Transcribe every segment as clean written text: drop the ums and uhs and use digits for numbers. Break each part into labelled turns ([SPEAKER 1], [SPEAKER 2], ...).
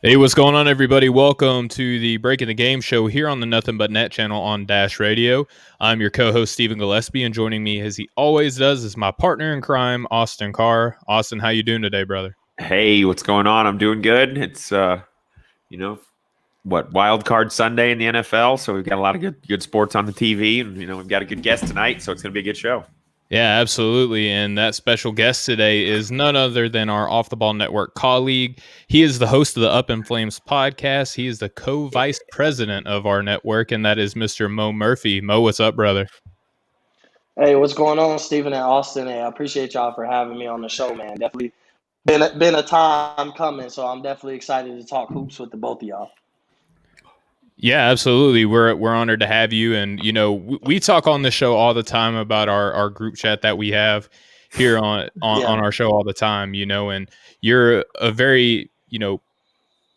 [SPEAKER 1] Hey, what's going on, everybody? Welcome to the Breaking the Game show here on the Nothing But Net channel on Dash Radio. I'm your co-host, Stephen Gillespie, and joining me, as he always does, is my partner in crime, Austin Carr. Austin, how you doing today, brother?
[SPEAKER 2] Hey, what's going on? I'm doing good. It's you know, wild card Sunday in the NFL, so we've got a lot of good sports on the TV, and we've got a good guest tonight, so it's going to be a good show.
[SPEAKER 1] Yeah, absolutely. And that special guest today is none other than our Off the Ball Network colleague. He is the host of the Up N Flamez podcast. He is the co-vice president of our network, and that is Mr. Mo Murphy. Mo, what's up, brother?
[SPEAKER 3] Hey, what's going on, Stephen and Austin? Hey, I appreciate y'all for having me on the show, man. Definitely been a time coming, so I'm definitely excited to talk hoops with the both of y'all.
[SPEAKER 1] Yeah, absolutely. We're honored to have you, and we talk on the show all the time about our group chat that we have here on our show all the time. And you're a very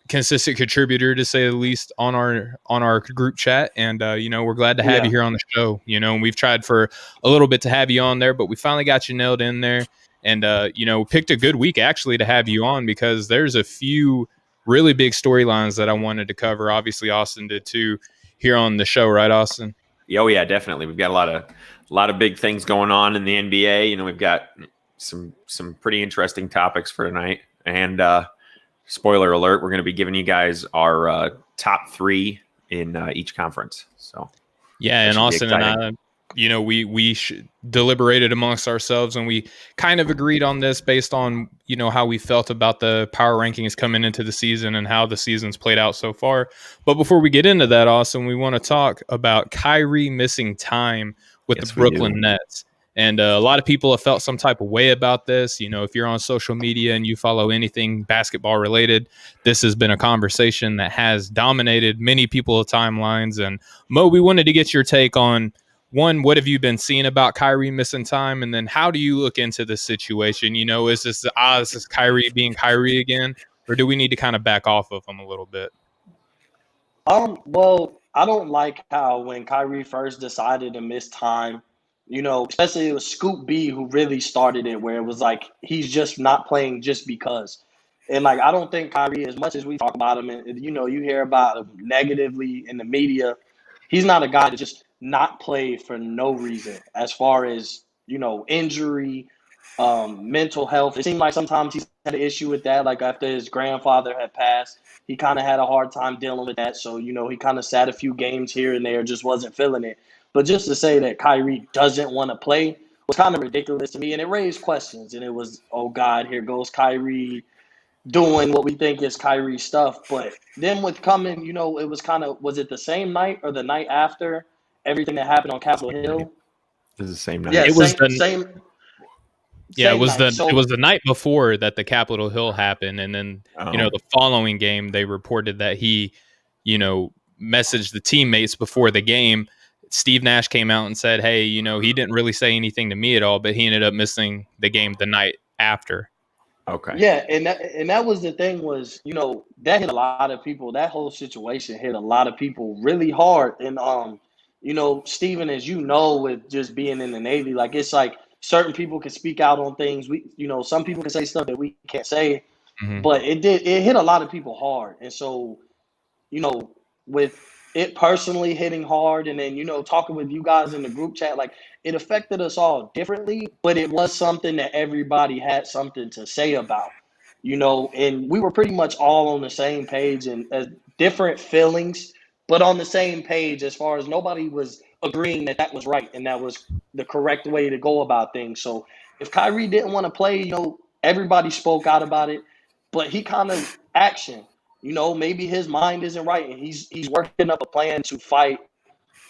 [SPEAKER 1] consistent contributor, to say the least, on our group chat, and we're glad to have you here on the show. And we've tried for a little bit to have you on there, but we finally got you nailed in there, and picked a good week actually to have you on, because there's a few really big storylines that I wanted to cover. Obviously, Austin did too here on the show, right, Austin?
[SPEAKER 2] Oh yeah, definitely. We've got a lot of big things going on in the NBA. We've got some pretty interesting topics for tonight. And spoiler alert, we're going to be giving you guys our top three in each conference. So
[SPEAKER 1] yeah, and Austin and I, we deliberated amongst ourselves, and we kind of agreed on this based on, how we felt about the power rankings coming into the season and how the season's played out so far. But before we get into that, Austin, we want to talk about Kyrie missing time with the Brooklyn Nets. And a lot of people have felt some type of way about this. If you're on social media and you follow anything basketball related, this has been a conversation that has dominated many people's timelines. And Mo, we wanted to get your take on, one, what have you been seeing about Kyrie missing time? And then how do you look into this situation? Is this Kyrie being Kyrie again? Or do we need to kind of back off of him a little bit?
[SPEAKER 3] Well, I don't like how when Kyrie first decided to miss time, especially it was Scoop B who really started it, where it was like he's just not playing just because. And like I don't think Kyrie, as much as we talk about him, and you hear about him negatively in the media, he's not a guy to just not play for no reason. As far as injury, mental health, it seemed like sometimes he's had an issue with that. Like after his grandfather had passed, he kind of had a hard time dealing with that. So he kind of sat a few games here and there, just wasn't feeling it. But just to say that Kyrie doesn't want to play was kind of ridiculous to me, and it raised questions. And it was, oh God, here goes Kyrie doing what we think is Kyrie stuff. But then with coming, it was was it the same night or the night after everything that happened on Capitol Hill?
[SPEAKER 2] It was the same night.
[SPEAKER 3] Yeah,
[SPEAKER 1] it was
[SPEAKER 3] same.
[SPEAKER 1] Yeah, it was the night before that the Capitol Hill happened, and then the following game they reported that he, messaged the teammates before the game. Steve Nash came out and said, "Hey, he didn't really say anything to me at all, but he ended up missing the game the night after."
[SPEAKER 2] Okay.
[SPEAKER 3] Yeah, and that was the thing was, that hit a lot of people. That whole situation hit a lot of people really hard. And Stephen, as you know, with just being in the Navy, like it's like certain people can speak out on things. Some people can say stuff that we can't say, but it hit a lot of people hard. And so, with it personally hitting hard, and then talking with you guys in the group chat, like it affected us all differently, but it was something that everybody had something to say about, and we were pretty much all on the same page and different feelings, but on the same page as far as nobody was agreeing that that was right and that was the correct way to go about things. So if Kyrie didn't want to play, everybody spoke out about it, but he kind of action. Maybe his mind isn't right, and he's working up a plan to fight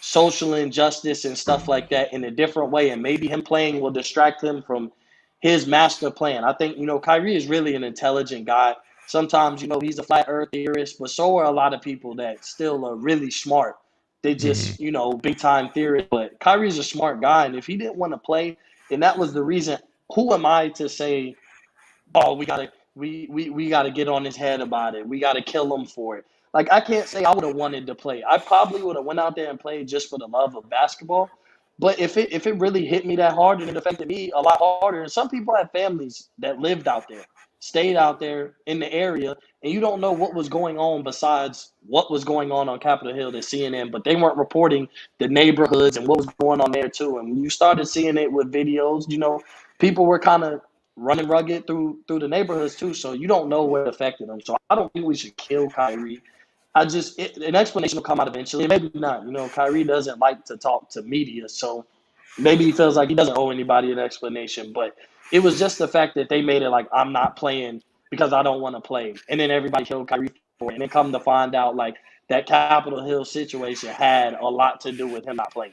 [SPEAKER 3] social injustice and stuff like that in a different way. And maybe him playing will distract him from his master plan. I think, Kyrie is really an intelligent guy. Sometimes, he's a flat earth theorist, but so are a lot of people that still are really smart. They just, big time theorists. But Kyrie's a smart guy. And if he didn't want to play, and that was the reason, who am I to say, oh, we gotta get on his head about it. We gotta kill him for it. Like I can't say I would have wanted to play. I probably would have went out there and played just for the love of basketball. But if it really hit me that hard and it affected me a lot harder, and some people have families that lived out there. stayed out there in the area, and you don't know what was going on besides what was going on Capitol Hill to CNN, but they weren't reporting the neighborhoods and what was going on there too. And when you started seeing it with videos, people were kind of running rugged through the neighborhoods too, so you don't know what affected them. So I don't think we should kill Kyrie. An explanation will come out eventually, maybe not. Kyrie doesn't like to talk to media, so maybe he feels like he doesn't owe anybody an explanation. But it was just the fact that they made it like, I'm not playing because I don't want to play, and then everybody killed Kyrie for it. And then come to find out, like, that Capitol Hill situation had a lot to do with him not playing.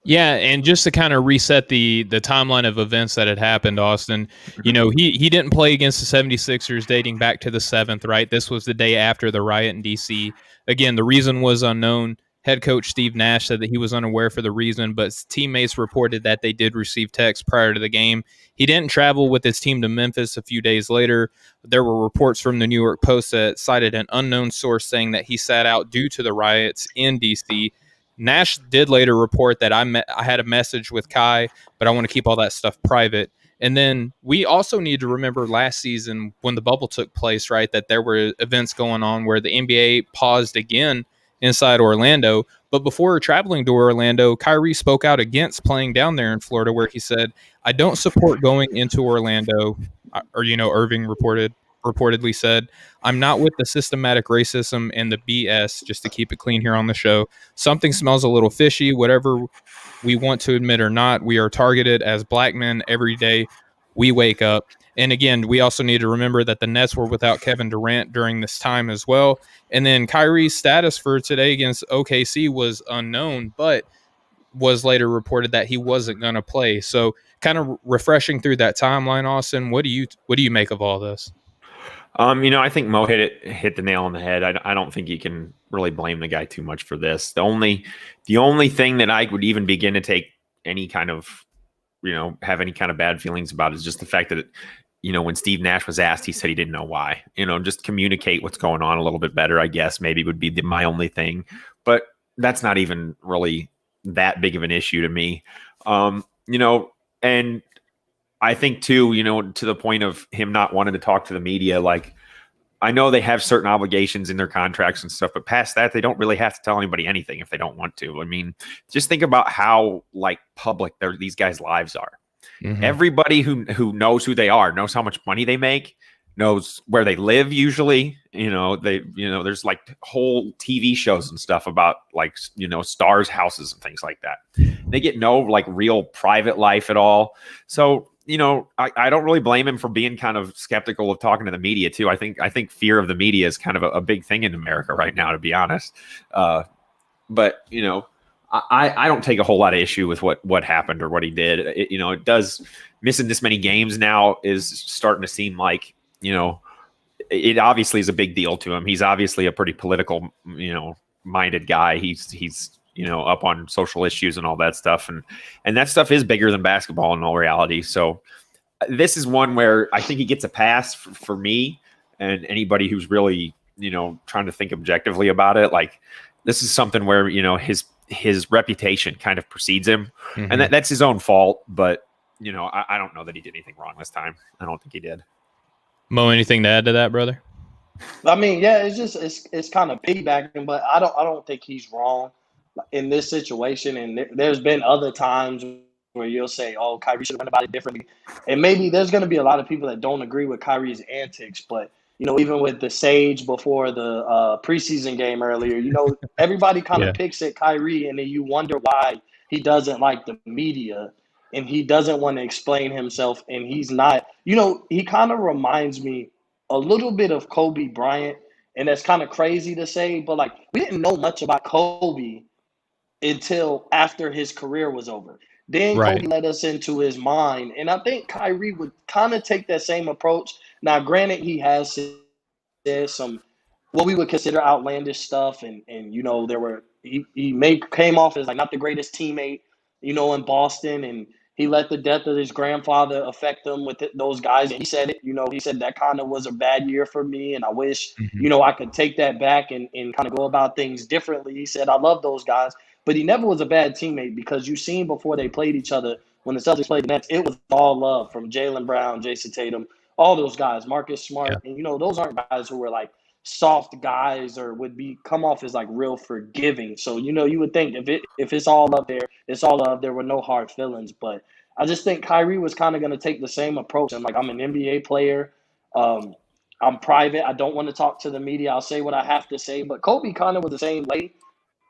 [SPEAKER 1] Yeah, and just to kind of reset the timeline of events that had happened, Austin, he didn't play against the 76ers dating back to the 7th, right? This was the day after the riot in D.C. Again, the reason was unknown. Head coach Steve Nash said that he was unaware for the reason, but teammates reported that they did receive texts prior to the game. He didn't travel with his team to Memphis a few days later. There were reports from the New York Post that cited an unknown source saying that he sat out due to the riots in D.C. Nash did later report that I had a message with Kai, but I want to keep all that stuff private. And then we also need to remember last season when the bubble took place, right, that there were events going on where the NBA paused again inside Orlando. But before traveling to Orlando, Kyrie spoke out against playing down there in Florida, where he said, I don't support going into Orlando, or, Irving reportedly said, I'm not with the systematic racism and the BS, just to keep it clean here on the show. Something smells a little fishy, whatever we want to admit or not. We are targeted as black men every day we wake up. And again, we also need to remember that the Nets were without Kevin Durant during this time as well. And then Kyrie's status for today against OKC was unknown, but was later reported that he wasn't going to play. So kind of refreshing through that timeline, Austin, what do you make of all this?
[SPEAKER 2] I think Mo hit the nail on the head. I don't think you can really blame the guy too much for this. The only thing that I would even begin to take any kind of, have any kind of bad feelings about is just the fact that, when Steve Nash was asked, he said he didn't know why. Just communicate what's going on a little bit better, I guess, maybe would be my only thing. But that's not even really that big of an issue to me. And I think too, to the point of him not wanting to talk to the media, like, I know they have certain obligations in their contracts and stuff, but past that, they don't really have to tell anybody anything if they don't want to. I mean, just think about how public these guys' lives are. Mm-hmm. Everybody who knows who they are knows how much money they make, knows where they live. Usually, there's whole TV shows and stuff about stars' houses and things like that. They get no real private life at all. So, I don't really blame him for being kind of skeptical of talking to the media too. I think fear of the media is kind of a big thing in America right now, to be honest. But I don't take a whole lot of issue with what happened or what he did. It does, missing this many games now is starting to seem like, it obviously is a big deal to him. He's obviously a pretty political, minded guy. He's up on social issues and all that stuff. And that stuff is bigger than basketball in all reality. So this is one where I think he gets a pass for me and anybody who's really, trying to think objectively about it. This is something where, his reputation kind of precedes him, mm-hmm. and that's his own fault. But, I don't know that he did anything wrong this time. I don't think he did.
[SPEAKER 1] Mo, anything to add to that, brother?
[SPEAKER 3] I mean, yeah, it's kind of piggybacking, but I don't think he's wrong in this situation. And there's been other times where you'll say, oh, Kyrie should have went about it differently. And maybe there's going to be a lot of people that don't agree with Kyrie's antics. But, even with the Sage before the preseason game earlier, everybody kind of picks at Kyrie, and then you wonder why he doesn't like the media and he doesn't want to explain himself. And he's not, he kind of reminds me a little bit of Kobe Bryant. And that's kind of crazy to say, but we didn't know much about Kobe until after his career was over. Then Kobe let us into his mind. And I think Kyrie would kind of take that same approach. Now, granted, he has said some what we would consider outlandish stuff. And there were he came off as not the greatest teammate, in Boston. And he let the death of his grandfather affect him with those guys. And he said it, he said that kind of was a bad year for me. And I wish, I could take that back and kind of go about things differently. He said, I love those guys. But he never was a bad teammate because you seen before they played each other, when the Celtics played the Nets, it was all love from Jaylen Brown, Jason Tatum, all those guys, Marcus
[SPEAKER 1] Yeah.
[SPEAKER 3] Smart, and those aren't guys who are like soft guys or would come off as like real forgiving. So you would think if it's all up there, it's all up there with no hard feelings. But I just think Kyrie was kind of going to take the same approach. And like, I'm an NBA player. I'm private. I don't want to talk to the media. I'll say what I have to say. But Kobe kind of was the same way.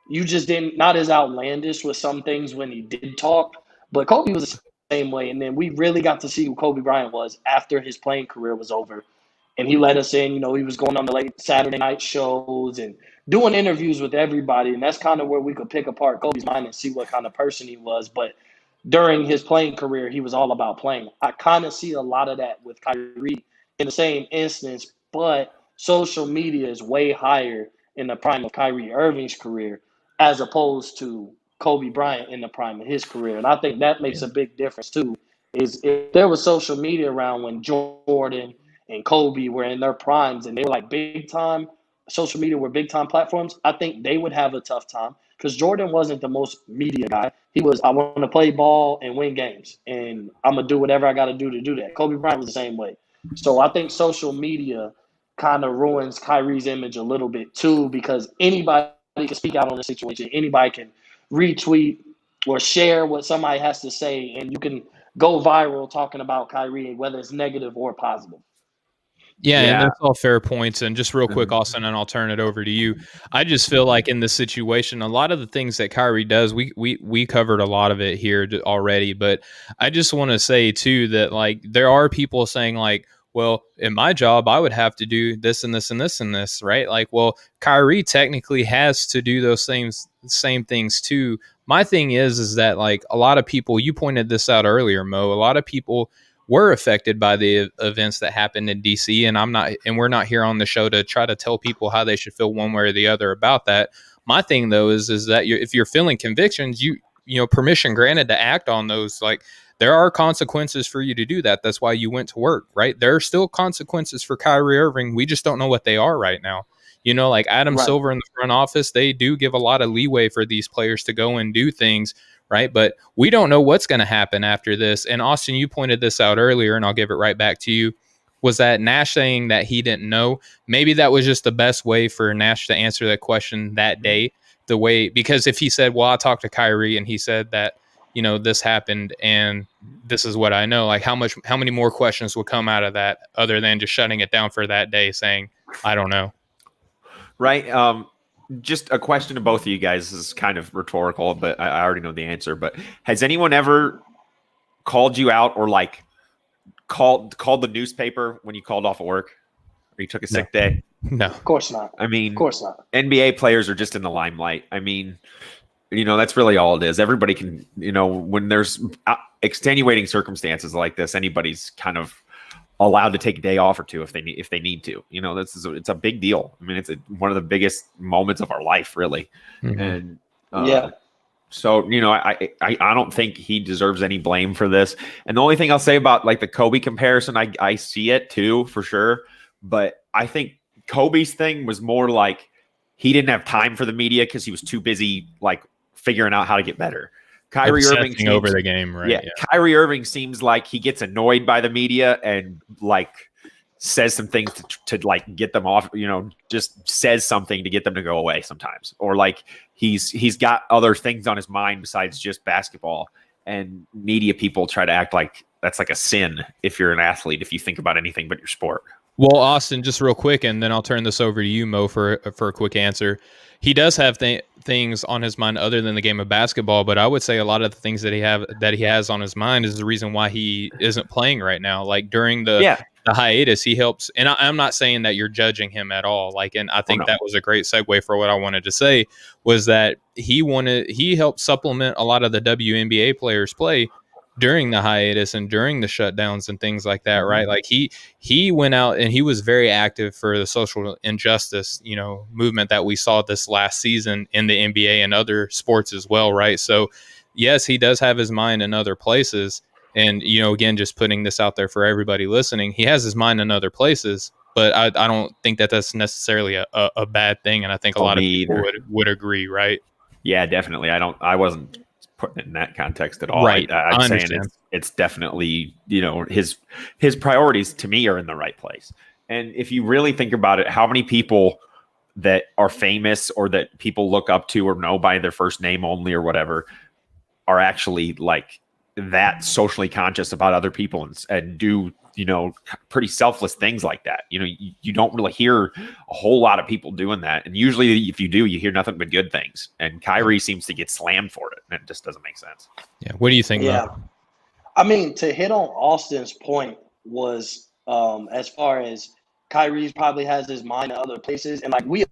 [SPEAKER 3] You just didn't, not as outlandish with some things when he did talk, but Kobe was the same way. And then we really got to see who Kobe Bryant was after his playing career was over. And he let us in, he was going on the late Saturday night shows and doing interviews with everybody. And that's kind of where we could pick apart Kobe's mind and see what kind of person he was. But during his playing career, he was all about playing. I kind of see a lot of that with Kyrie in the same instance, but social media is way higher in the prime of Kyrie Irving's career as opposed to Kobe Bryant in the prime of his career. And I think that makes a big difference too, is if there was social media around when Jordan and Kobe were in their primes and they were like big time, social media were big time platforms, I think they would have a tough time because Jordan wasn't the most media guy. He was, I want to play ball and win games, and I'm going to do whatever I got to do that. Kobe Bryant was the same way. So I think social media kind of ruins Kyrie's image a little bit too, because anybody can speak out on the situation. Anybody can retweet or share what somebody has to say, and you can go viral talking about Kyrie, whether it's negative or positive.
[SPEAKER 1] Yeah, and that's all fair points. And just real quick, Austin, and I'll turn it over to you. I just feel like in this situation, a lot of the things that Kyrie does, we covered a lot of it here already. But I just want to say too that like there are people saying like, well, in my job, I would have to do this and this and this and this, right? Like, well, Kyrie technically has to do those same things too. My thing is that like a lot of people, you pointed this out earlier, Mo, a lot of people were affected by the events that happened in DC, and we're not here on the show to try to tell people how they should feel one way or the other about that. My thing though is that if you're feeling convictions, you know, permission granted to act on those. Like there are consequences for you to do that. That's why you went to work, right? There are still consequences for Kyrie Irving. We just don't know what they are right now. You know, like Adam Silver in the front office, they do give a lot of leeway for these players to go and do things, right? But we don't know what's going to happen after this. And Austin, you pointed this out earlier, and I'll give it right back to you. Was that Nash saying that he didn't know? Maybe that was just the best way for Nash to answer that question that day. Because if he said, well, I talked to Kyrie and he said that, you know, this happened and this is what I know, like how many more questions would come out of that other than just shutting it down for that day saying, I don't know.
[SPEAKER 2] Right. Just a question to both of you guys. This is kind of rhetorical, but I already know the answer. But has anyone ever called you out or like called the newspaper when you called off of work or you took a sick day?
[SPEAKER 1] No,
[SPEAKER 3] of course not.
[SPEAKER 2] I mean,
[SPEAKER 3] of course not.
[SPEAKER 2] NBA players are just in the limelight. I mean, you know, that's really all it is. Everybody can, you know, when there's extenuating circumstances like this, anybody's kind of allowed to take a day off or two if they need to. You know, it's a big deal. I mean, it's one of the biggest moments of our life, really. Mm-hmm. And so, you know, I don't think he deserves any blame for this. And the only thing I'll say about like the Kobe comparison, I see it too for sure, but I think Kobe's thing was more like he didn't have time for the media because he was too busy like figuring out how to get better. Kyrie Irving seems,
[SPEAKER 1] over the game, right?
[SPEAKER 2] Yeah, Kyrie Irving seems like he gets annoyed by the media and like says some things to like get them off, you know, just says something to get them to go away sometimes. Or like he's got other things on his mind besides just basketball. And media people try to act like that's like a sin if you're an athlete, if you think about anything but your sport.
[SPEAKER 1] Well, Austin, just real quick, and then I'll turn this over to you, Mo, for a quick answer. He does have things on his mind other than the game of basketball, but I would say a lot of the things that he has on his mind is the reason why he isn't playing right now. Like during the hiatus, he helps, and I'm not saying that you're judging him at all. Like, and I think that was a great segue for what I wanted to say was that he helped supplement a lot of the WNBA players' play during the hiatus and during the shutdowns and things like that, right? Like he went out and he was very active for the social injustice, you know, movement that we saw this last season in the NBA and other sports as well, right? So yes, he does have his mind in other places. And, you know, again, just putting this out there for everybody listening, he has his mind in other places, but I don't think that that's necessarily a bad thing. And I think a lot of people would agree, right?
[SPEAKER 2] Yeah, definitely. I wasn't putting it in that context at all.
[SPEAKER 1] Right.
[SPEAKER 2] I'm saying
[SPEAKER 1] understand.
[SPEAKER 2] it's definitely, his priorities to me are in the right place. And if you really think about it, how many people that are famous or that people look up to or know by their first name only or whatever are actually like that socially conscious about other people and do, pretty selfless things like that. You don't really hear a whole lot of people doing that. And usually if you do, you hear nothing but good things. And Kyrie seems to get slammed for it. And it just doesn't make sense.
[SPEAKER 1] Yeah. What do you think,
[SPEAKER 3] Yeah.
[SPEAKER 1] Mo?
[SPEAKER 3] I mean, to hit on Austin's point was as far as Kyrie probably has his mind in other places, and like we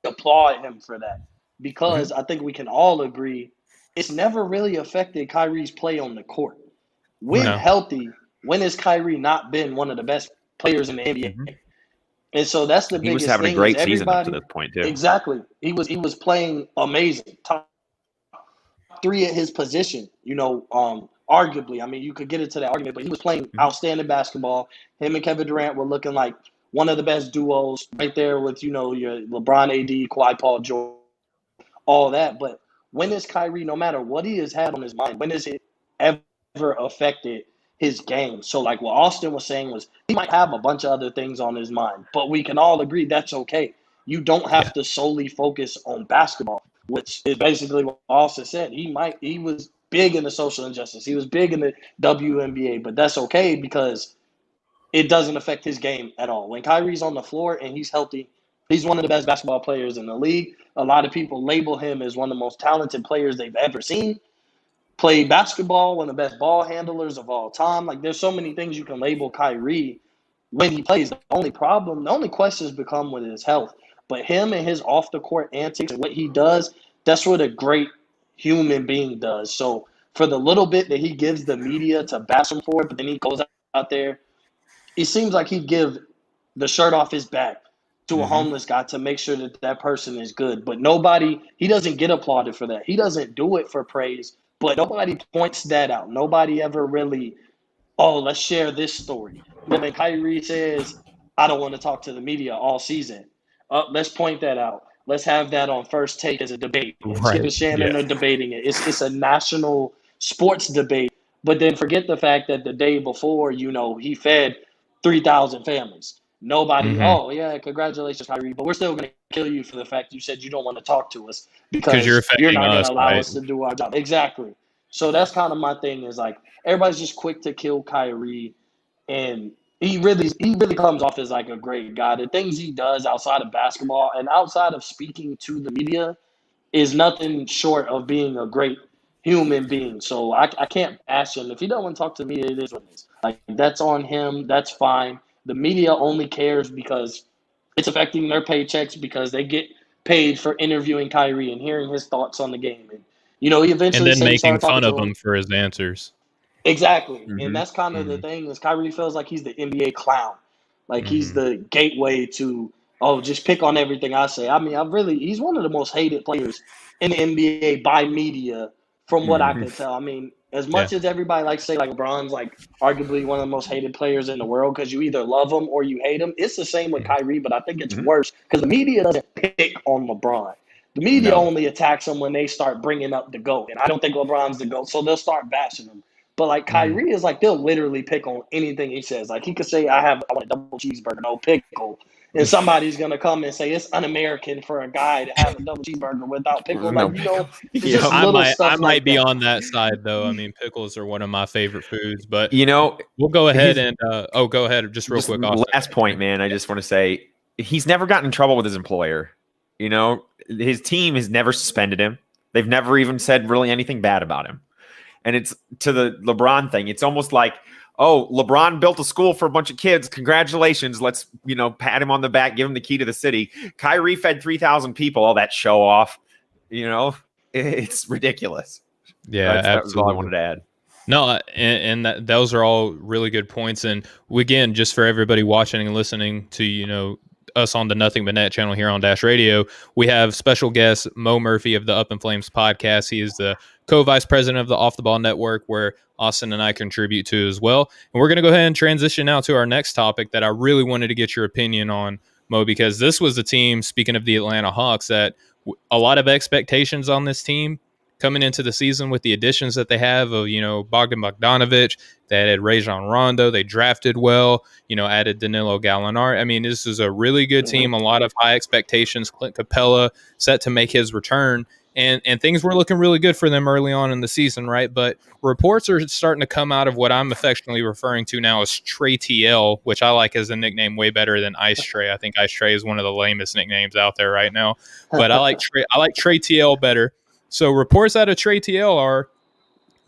[SPEAKER 3] applaud him for that because I think we can all agree it's never really affected Kyrie's play on the court. When
[SPEAKER 1] No.
[SPEAKER 3] healthy, when has Kyrie not been one of the best players in the NBA? And so that's the
[SPEAKER 2] He was
[SPEAKER 3] biggest
[SPEAKER 2] having
[SPEAKER 3] thing.
[SPEAKER 2] a great
[SPEAKER 3] is
[SPEAKER 2] season up to
[SPEAKER 3] everybody
[SPEAKER 2] this point too.
[SPEAKER 3] exactly. He was playing amazing. Top 3 at his position, arguably. I mean, you could get into that argument, but he was playing outstanding basketball. Him and Kevin Durant were looking like one of the best duos right there with, your LeBron, AD, Kawhi, Paul George, all that. But when is Kyrie, no matter what he has had on his mind, when has it ever affected his game? So like what Austin was saying was he might have a bunch of other things on his mind, but we can all agree that's okay. You don't have to solely focus on basketball, which is basically what Austin said. He was big in the social injustice. He was big in the WNBA, but that's okay because it doesn't affect his game at all. When Kyrie's on the floor and he's healthy, he's one of the best basketball players in the league. A lot of people label him as one of the most talented players they've ever seen. Played basketball, one of the best ball handlers of all time. Like, there's so many things you can label Kyrie when he plays. The only questions become with his health. But him and his off-the-court antics and what he does, that's what a great human being does. So for the little bit that he gives the media to bash him for it, but then he goes out there, it seems like he'd give the shirt off his back to a homeless guy to make sure that person is good. But he doesn't get applauded for that. He doesn't do it for praise, but nobody points that out. Nobody ever really, let's share this story. But then Kyrie says, I don't want to talk to the media all season. Let's point that out. Let's have that on First Take as a debate. Skip and Shannon are debating it. It's a national sports debate. But then forget the fact that the day before, he fed 3,000 families. Nobody, congratulations, Kyrie, but we're still going to kill you for the fact you said you don't want to talk to us because you're not going to allow us to do our job. Exactly. So that's kind of my thing is like everybody's just quick to kill Kyrie, and he really comes off as like a great guy. The things he does outside of basketball and outside of speaking to the media is nothing short of being a great human being. So I can't bash him. If he doesn't want to talk to the media, it is what it is. Like, that's on him. That's fine. The media only cares because it's affecting their paychecks because they get paid for interviewing Kyrie and hearing his thoughts on the game. And, he eventually
[SPEAKER 1] and then making fun of him for his answers.
[SPEAKER 3] Exactly. And that's kind of the thing is Kyrie feels like he's the NBA clown. Like he's the gateway to, just pick on everything I say. I mean, he's one of the most hated players in the NBA by media from what I can tell. I mean, as much as everybody likes to say like LeBron's like arguably one of the most hated players in the world because you either love him or you hate him, it's the same with Kyrie, but I think it's worse because the media doesn't pick on LeBron. The media only attacks him when they start bringing up the GOAT, and I don't think LeBron's the GOAT, so they'll start bashing him. But like Kyrie is like they'll literally pick on anything he says. Like he could say, I want a double cheeseburger, no pickle. And somebody's gonna come and say it's un-American for a guy to have a double cheeseburger without pickle. Like, it's just little stuff.
[SPEAKER 1] I might be on that side though. I mean, pickles are one of my favorite foods, but we'll go ahead and go ahead just real quick.
[SPEAKER 2] Last point, man. I just want to say he's never gotten in trouble with his employer. His team has never suspended him. They've never even said really anything bad about him. And it's to the LeBron thing. It's almost like, LeBron built a school for a bunch of kids. Congratulations. Let's, pat him on the back, give him the key to the city. Kyrie fed 3,000 people, all that show off. It's ridiculous.
[SPEAKER 1] Yeah,
[SPEAKER 2] that was all I wanted to add.
[SPEAKER 1] No, and those are all really good points. And again, just for everybody watching and listening to, us on the Nothing But Net channel here on Dash Radio, we have special guest Mo Murphy of the Up N Flamez podcast. He is the co-vice president of the Off the Ball Network, where Austin and I contribute to as well. And we're going to go ahead and transition now to our next topic that I really wanted to get your opinion on, Mo, because this was the team, speaking of the Atlanta Hawks, that a lot of expectations on this team, coming into the season with the additions that they have of, Bogdan Bogdanovic, they added Rajon Rondo, they drafted well, added Danilo Gallinari. I mean, this is a really good team, a lot of high expectations. Clint Capella set to make his return. And things were looking really good for them early on in the season, right? But reports are starting to come out of what I'm affectionately referring to now as Trae-TL, which I like as a nickname way better than Ice Trae. I think Ice Trae is one of the lamest nicknames out there right now. But I like Trae-TL better. So reports out of Trae-TL are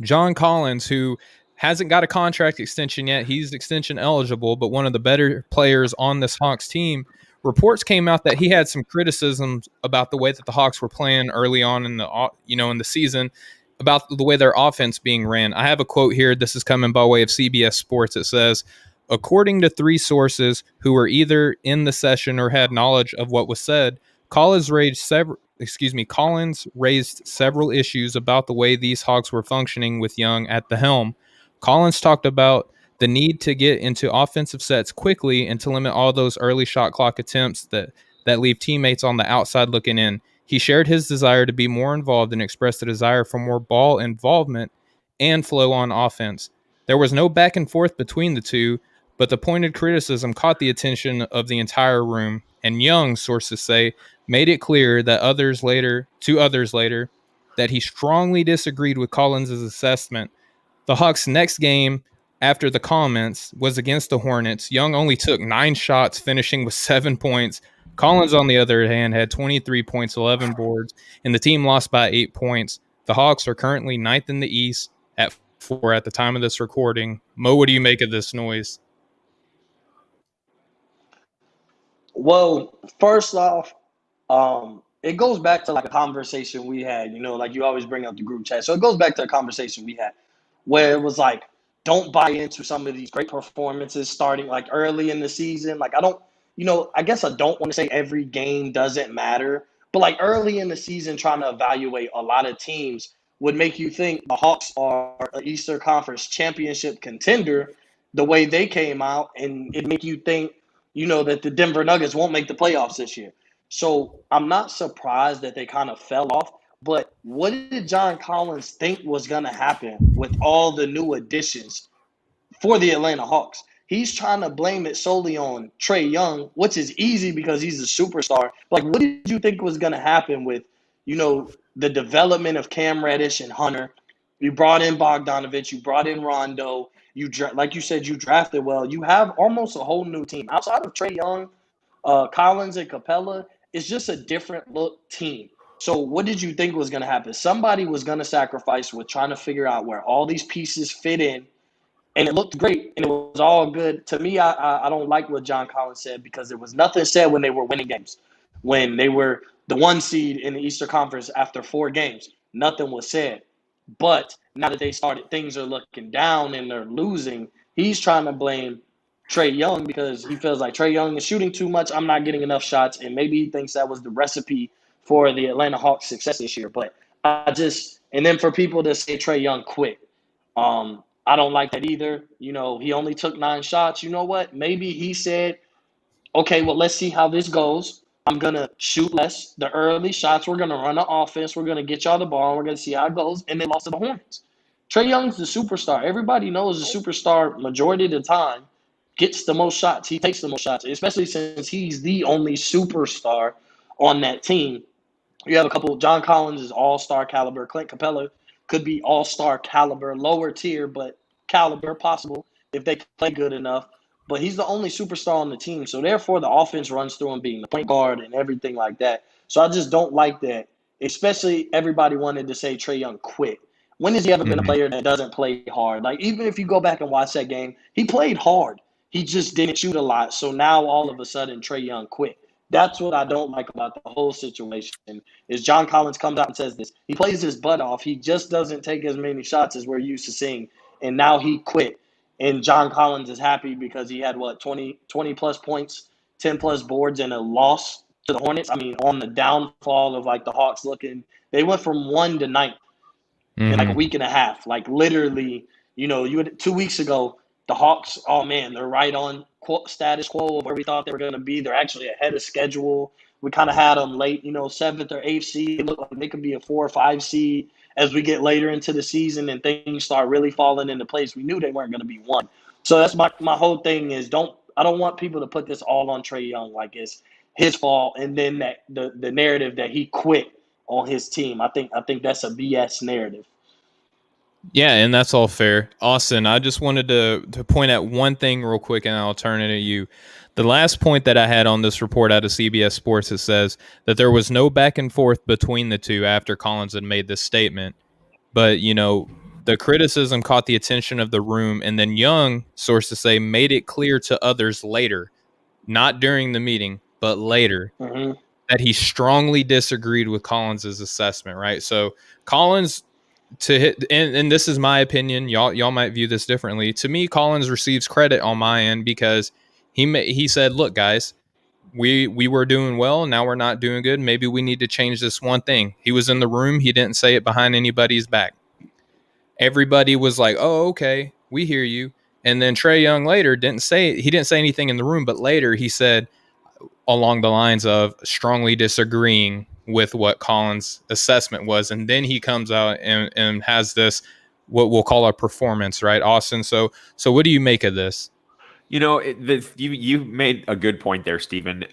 [SPEAKER 1] John Collins, who hasn't got a contract extension yet. He's extension eligible, but one of the better players on this Hawks team. Reports came out that he had some criticisms about the way that the Hawks were playing early on in the season, about the way their offense being ran. I have a quote here. This is coming by way of CBS Sports. It says, according to 3 sources who were either in the session or had knowledge of what was said, Collins raised several issues about the way these Hawks were functioning with Young at the helm. Collins talked about the need to get into offensive sets quickly and to limit all those early shot clock attempts that leave teammates on the outside looking in. He shared his desire to be more involved and expressed a desire for more ball involvement and flow on offense. There was no back and forth between the two, but the pointed criticism caught the attention of the entire room, and Young, sources say, made it clear that others later that he strongly disagreed with Collins' assessment. The Hawks' next game after the comments was against the Hornets. Young only took 9 shots, finishing with 7 points. Collins, on the other hand, had 23 points, 11 boards, and the team lost by 8 points. The Hawks are currently 9th in the East at 4 at the time of this recording. Mo, what do you make of this noise?
[SPEAKER 3] Well, first off, it goes back to like a conversation we had, like you always bring up the group chat. So it goes back to a conversation we had where it was like, don't buy into some of these great performances starting like early in the season. Like, I guess I don't want to say every game doesn't matter, but like early in the season, trying to evaluate a lot of teams would make you think the Hawks are an Eastern Conference championship contender the way they came out, and it make you think, that the Denver Nuggets won't make the playoffs this year. So I'm not surprised that they kind of fell off. But what did John Collins think was going to happen with all the new additions for the Atlanta Hawks? He's trying to blame it solely on Trae Young, which is easy because he's a superstar. Like, what did you think was going to happen with, the development of Cam Reddish and Hunter? You brought in Bogdanovic. You brought in Rondo. Like you said, you drafted well. You have almost a whole new team. Outside of Trae Young, Collins, and Capella, it's just a different look team. So what did you think was going to happen? Somebody was going to sacrifice with trying to figure out where all these pieces fit in, and it looked great, and it was all good. To me, I don't like what John Collins said because there was nothing said when they were winning games. When they were the 1 seed in the Eastern Conference after 4 games, nothing was said. But now that they started, things are looking down and they're losing. He's trying to blame Trae Young because he feels like Trae Young is shooting too much. I'm not getting enough shots, and maybe he thinks that was the recipe for the Atlanta Hawks' success this year. But and then for people to say Trae Young quit, I don't like that either. He only took 9 shots. You know what? Maybe he said, okay, well, let's see how this goes. I'm going to shoot less. The early shots, we're going to run the offense. We're going to get y'all the ball. We're going to see how it goes. And they lost to the Hornets. Trae Young's the superstar. Everybody knows the superstar majority of the time gets the most shots. He takes the most shots, especially since he's the only superstar on that team. You have a couple. John Collins is all-star caliber. Clint Capella could be all-star caliber, lower tier, but caliber possible if they play good enough. But he's the only superstar on the team. So, therefore, the offense runs through him being the point guard and everything like that. So, I just don't like that, especially everybody wanted to say Trae Young quit. When has he ever been a player that doesn't play hard? Like, even if you go back and watch that game, he played hard. He just didn't shoot a lot. So, now all of a sudden, Trae Young quit. That's what I don't like about the whole situation is John Collins comes out and says this. He plays his butt off. He just doesn't take as many shots as we're used to seeing. And now he quit. And John Collins is happy because he had, 20-plus points, 10-plus boards, and a loss to the Hornets. I mean, on the downfall of, like, the Hawks looking – they went from 1 to 9 in, like, a week and a half. Like, literally, you had 2 weeks ago, the Hawks, oh man, they're right on status quo of where we thought they were going to be. They're actually ahead of schedule. We kind of had them late, 7th or 8th seed. It looked like they could be a 4 or 5 seed as we get later into the season and things start really falling into place. We knew they weren't going to be one. So that's my whole thing is I don't want people to put this all on Trae Young like it's his fault, and then that the narrative that he quit on his team. I think that's a BS narrative.
[SPEAKER 1] Yeah, and that's all fair. Austin, I just wanted to point out one thing real quick, and I'll turn it to you. The last point that I had on this report out of CBS Sports, it says that there was no back and forth between the two after Collins had made this statement. But, the criticism caught the attention of the room, and then Young, sources say, made it clear to others later, not during the meeting, but later, that he strongly disagreed with Collins's assessment, right? So Collins to hit, and this is my opinion. Y'all might view this differently. To me, Collins receives credit on my end because he said, "Look, guys, we were doing well. Now we're not doing good. Maybe we need to change this one thing." He was in the room. He didn't say it behind anybody's back. Everybody was like, "Oh, okay, we hear you." And then Trae Young later didn't say anything in the room, but later he said along the lines of strongly disagreeing with what Collins' assessment was. And then he comes out and has this, what we'll call a performance, right, Austin? So what do you make of this?
[SPEAKER 2] You made a good point there, Stephen.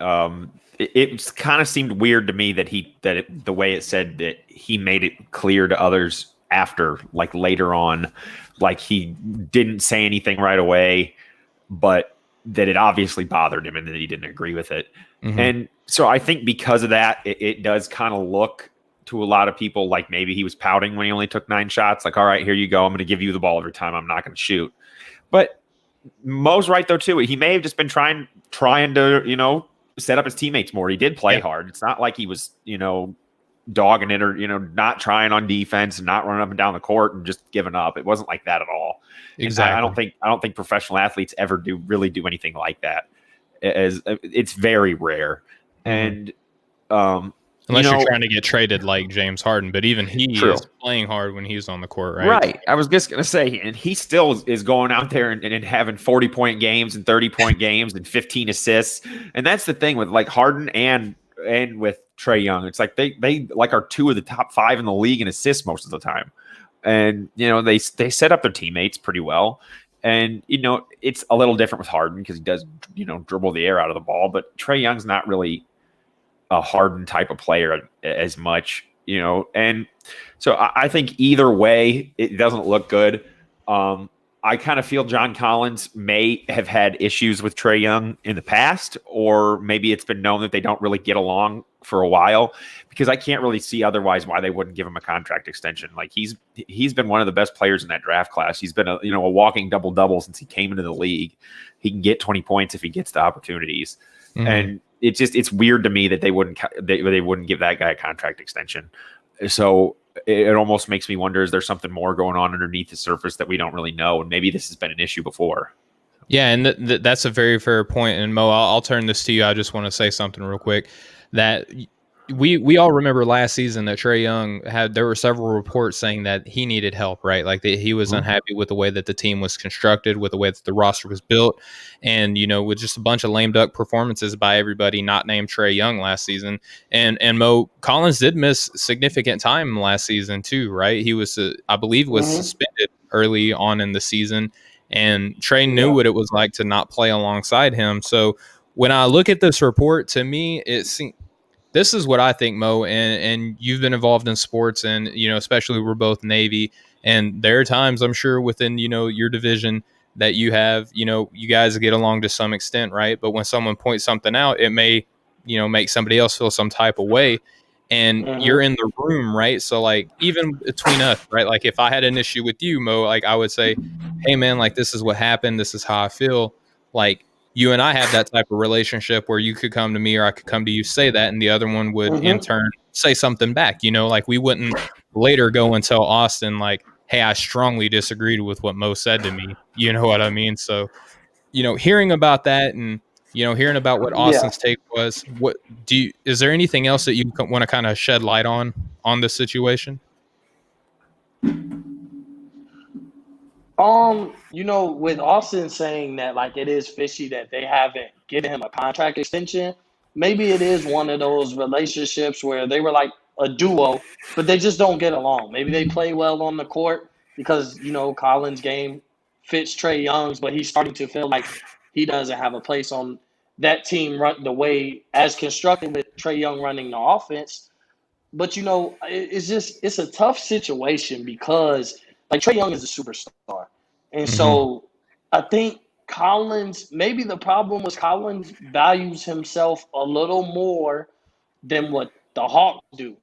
[SPEAKER 2] It kind of seemed weird to me that the way it said that he made it clear to others after, like later on, like he didn't say anything right away, but that it obviously bothered him and that he didn't agree with it. Mm-hmm. And so I think because of that, it does kind of look to a lot of people like maybe he was pouting when he only took 9 shots. Like, all right, here you go. I'm going to give you the ball every time. I'm not going to shoot. But Mo's right, though, too. He may have just been trying to, set up his teammates more. He did play hard. It's not like he was, dogging it or, not trying on defense and not running up and down the court and just giving up. It wasn't like that at all. Exactly. I don't think professional athletes ever really do anything like that. It's very rare. And
[SPEAKER 1] unless you're trying to get traded like James Harden, but even he is playing hard when he's on the court, right?
[SPEAKER 2] Right. I was just gonna say, and he still is going out there and having 40-point games and 30-point games and 15 assists. And that's the thing with like Harden and with Trae Young. It's like they like are 2 of the top 5 in the league in assists most of the time. And they set up their teammates pretty well. And it's a little different with Harden because he does dribble the air out of the ball, but Trae Young's not really a Harden type of player as much, and so I think either way it doesn't look good. I kind of feel John Collins may have had issues with Trae Young in the past, or maybe it's been known that they don't really get along for a while, because I can't really see otherwise why they wouldn't give him a contract extension. Like he's been one of the best players in that draft class. He's been a walking double-double since he came into the league. He can get 20 points if he gets the opportunities. Mm-hmm. And it's weird to me that they wouldn't give that guy a contract extension. So it almost makes me wonder, is there something more going on underneath the surface that we don't really know? And maybe this has been an issue before.
[SPEAKER 1] Yeah, and that's a very fair point. And Mo, I'll turn this to you. I just want to say something real quick that we all remember last season that Trae Young there were several reports saying that he needed help, right? Like he was unhappy with the way that the team was constructed, with the way that the roster was built, and with just a bunch of lame duck performances by everybody not named Trae Young last season. And Mo, Collins did miss significant time last season too, right? He was I believe suspended early on in the season, and Trae knew what it was like to not play alongside him. So when I look at this report, to me it seems, this is what I think, Mo, and you've been involved in sports, and especially we're both Navy, and there are times I'm sure within your division that you have you guys get along to some extent, right? But when someone points something out, it may make somebody else feel some type of way, and you're in the room, right? So like even between us, right? Like if I had an issue with you, Mo, like I would say, hey man, like this is what happened, this is how I feel. Like you and I have that type of relationship where you could come to me or I could come to you, say that, and the other one would in turn say something back. Like we wouldn't later go and tell Austin like, hey, I strongly disagreed with what Mo said to me. You know what I mean? So, hearing about that and hearing about what Austin's take was, is there anything else that you want to kind of shed light on this situation?
[SPEAKER 3] With Austin saying that like it is fishy that they haven't given him a contract extension, maybe it is one of those relationships where they were like a duo, but they just don't get along. Maybe they play well on the court because, Collins' game fits Trae Young's, but he's starting to feel like he doesn't have a place on that team run the way as constructed with Trae Young running the offense. But it's a tough situation because like Trae Young is a superstar, and
[SPEAKER 1] Mm-hmm.
[SPEAKER 3] so I think Collins. Maybe the problem was Collins values himself a little more than what the Hawks do.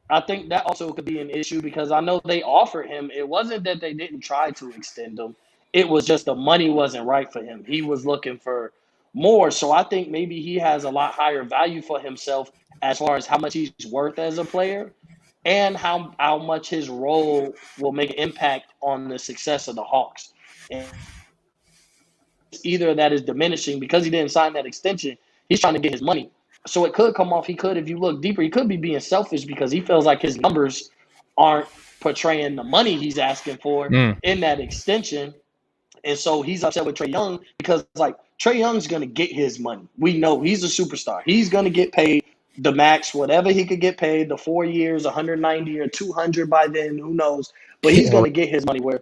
[SPEAKER 3] I think that also could be an issue because I know they offered him. It wasn't that they didn't try to extend him. It was just the money wasn't right for him. He was looking for more. So I think maybe he has a lot higher value for himself as far as how much he's worth as a player and how much his role will make an impact on the success of the Hawks. And either that is diminishing because he didn't sign that extension. He's trying to get his money. So it could come off. He could, if you look deeper, he could be being selfish because he feels like his numbers aren't portraying the money he's asking for
[SPEAKER 1] Mm.
[SPEAKER 3] in that extension. And so he's upset with Trae Young because, like, Trae Young's going to get his money. We know he's a superstar. He's going to get paid the max, whatever he could get paid, the 4 years, 190 or 200 by then, who knows. But he's going to get his money where